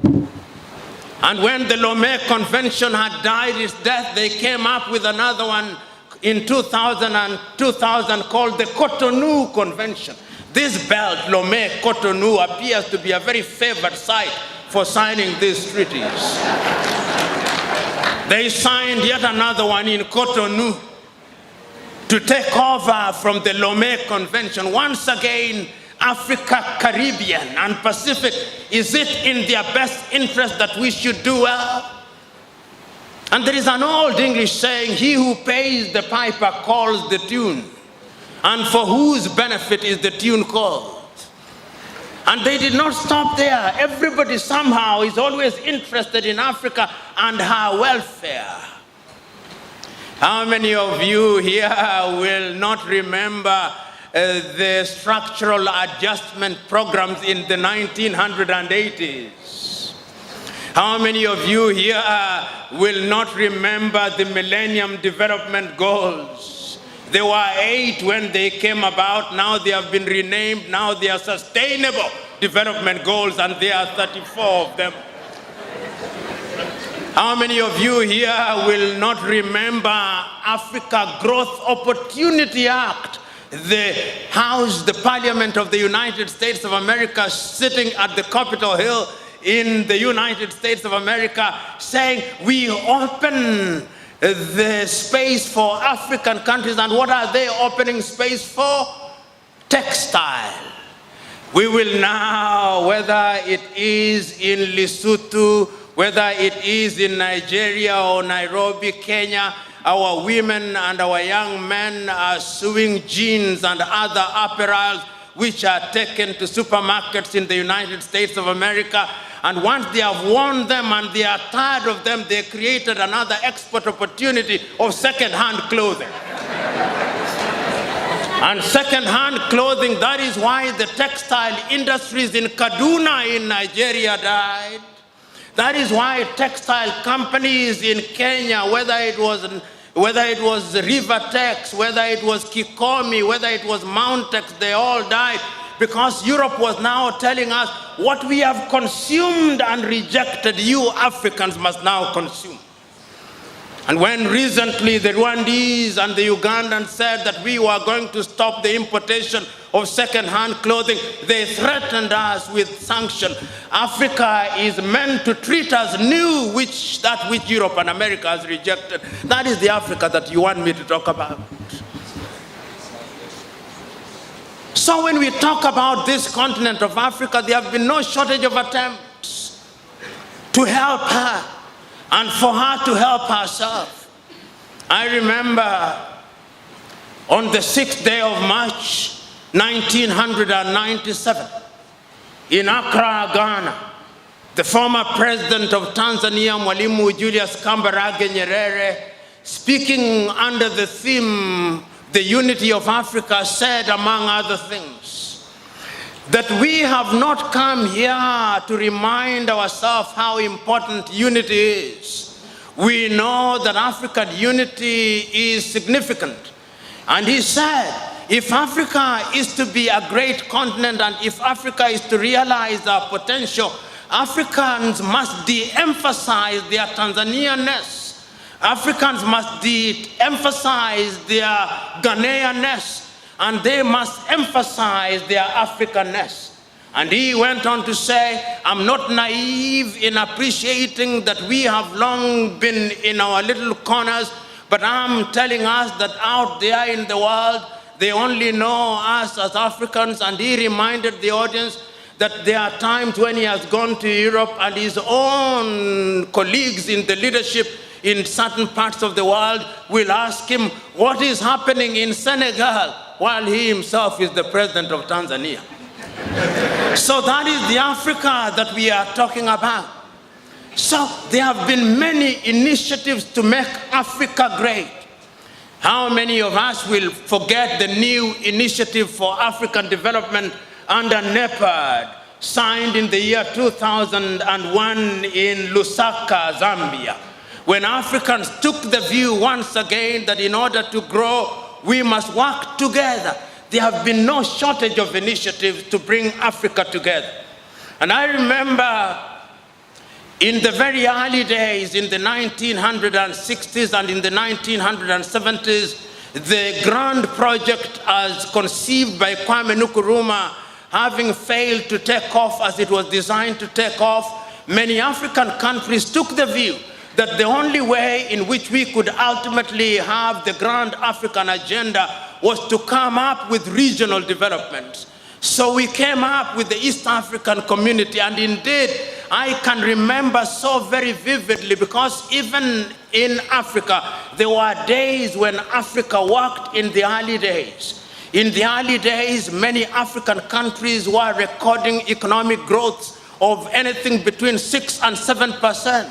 And when the Lomé Convention had died its death, they came up with another one in 2000 called the Cotonou Convention. This belt, Lomé, Cotonou, appears to be a very favored site for signing these treaties. They signed yet another one in Cotonou to take over from the Lomé Convention. Once again, Africa, Caribbean, and Pacific, is it in their best interest that we should do well? And there is an old English saying, he who pays the piper calls the tune. And for whose benefit is the tune called? And they did not stop there. Everybody somehow is always interested in Africa and her welfare. How many of you here will not remember the structural adjustment programs in the 1980s? How many of you here will not remember the Millennium Development Goals? There were 8 when they came about. Now they have been renamed. Now they are Sustainable Development Goals, and there are 34 of them. How many of you here will not remember Africa Growth Opportunity Act? The House, the Parliament of the United States of America, sitting at the Capitol Hill in the United States of America, saying we open the space for African countries. And what are they opening space for? Textile. We will now, whether it is in Lesotho, whether it is in Nigeria or Nairobi, Kenya, our women and our young men are sewing jeans and other apparels which are taken to supermarkets in the United States of America. And once they have worn them and they are tired of them, they created another export opportunity of second-hand clothing. And second-hand clothing, that is why the textile industries in Kaduna in Nigeria died. That is why textile companies in Kenya, whether it was Rivertex, whether it was Kikomi, whether it was Mountex, they all died. Because Europe was now telling us, what we have consumed and rejected, you Africans must now consume. And when recently the Rwandese and the Ugandans said that we were going to stop the importation of second-hand clothing, they threatened us with sanction. Africa is meant to treat us new, that which Europe and America has rejected. That is the Africa that you want me to talk about. So when we talk about this continent of Africa, there have been no shortage of attempts to help her and for her to help herself. I remember on the 6th day of March, 1997, in Accra, Ghana, the former president of Tanzania, Mwalimu Julius Kambarage Nyerere, speaking under the theme, the unity of Africa, said, among other things, that we have not come here to remind ourselves how important unity is. We know that African unity is significant. And he said, if Africa is to be a great continent and if Africa is to realize our potential, Africans must de-emphasize their Tanzanian-ness. Africans must de-emphasize their Ghanaian-ness, and they must emphasize their African-ness. And he went on to say, I'm not naive in appreciating that we have long been in our little corners, but I'm telling us that out there in the world, they only know us as Africans. And he reminded the audience that there are times when he has gone to Europe and his own colleagues in the leadership in certain parts of the world will ask him what is happening in Senegal while he himself is the president of Tanzania. So that is the Africa that we are talking about. So there have been many initiatives to make Africa great. How many of us will forget the new initiative for African development under NEPAD, signed in the year 2001 in Lusaka, Zambia, when Africans took the view once again that in order to grow, we must work together. There have been no shortage of initiatives to bring Africa together. And I remember In the very early days, in the 1960s and in the 1970s, the grand project as conceived by Kwame Nkrumah, having failed to take off as it was designed to take off, many African countries took the view that the only way in which we could ultimately have the grand African agenda was to come up with regional development. So we came up with the East African Community, and indeed, I can remember so very vividly, because even in Africa, there were days when Africa worked in the early days. In the early days, many African countries were recording economic growth of anything between 6 and 7%.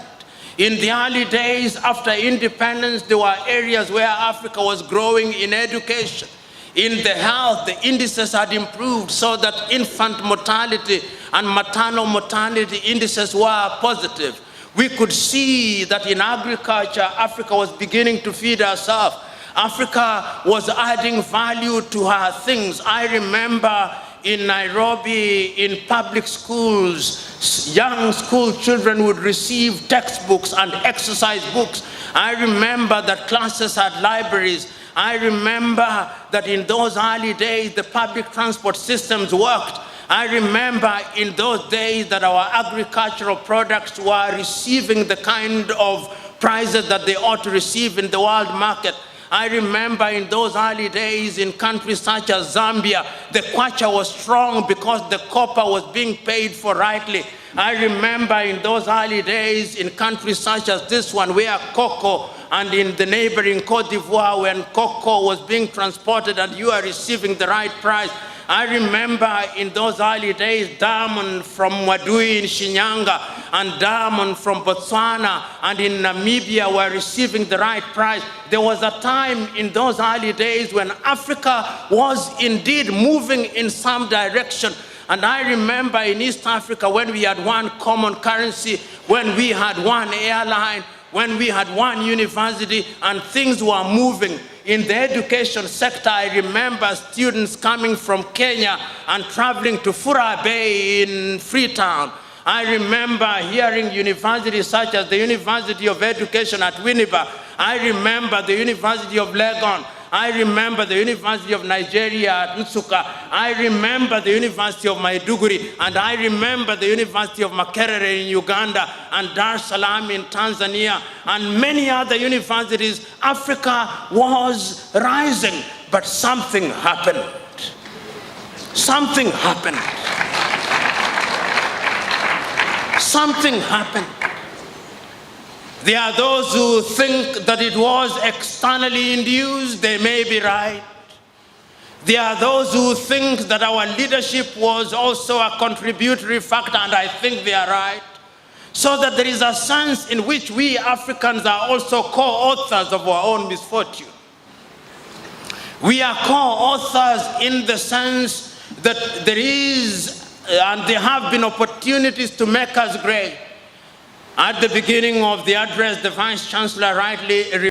In the early days after independence, there were areas where Africa was growing in education. In the health, the indices had improved so that infant mortality and maternal mortality indices were positive. We could see that in agriculture, Africa was beginning to feed herself. Africa was adding value to her things. I remember in Nairobi, in public schools, young school children would receive textbooks and exercise books. I remember that classes had libraries. I remember that in those early days, the public transport systems worked. I remember in those days that our agricultural products were receiving the kind of prices that they ought to receive in the world market. I remember in those early days in countries such as Zambia, the kwacha was strong because the copper was being paid for rightly. I remember in those early days in countries such as this one, where cocoa, and in the neighboring Cote d'Ivoire, when cocoa was being transported and you are receiving the right price. I remember in those early days, diamond from Wadui in Shinyanga and diamond from Botswana and in Namibia were receiving the right price. There was a time in those early days when Africa was indeed moving in some direction. And I remember in East Africa when we had one common currency, when we had one airline, when we had one university, and things were moving. In the education sector, I remember students coming from Kenya and traveling to Fura Bay in Freetown. I remember hearing universities such as the University of Education at Winneba. I remember the University of Legon. I remember the University of Nigeria at Nsukka. I remember the University of Maiduguri, and I remember the University of Makerere in Uganda, and Dar es Salaam in Tanzania, and many other universities. Africa was rising, but something happened. Something happened. Something happened. There are those who think that it was externally induced. They may be right. There are those who think that our leadership was also a contributory factor, and I think they are right. So that there is a sense in which we Africans are also co-authors of our own misfortune. We are co-authors in the sense that there is, and there have been opportunities to make us great. At the beginning of the address, the Vice Chancellor rightly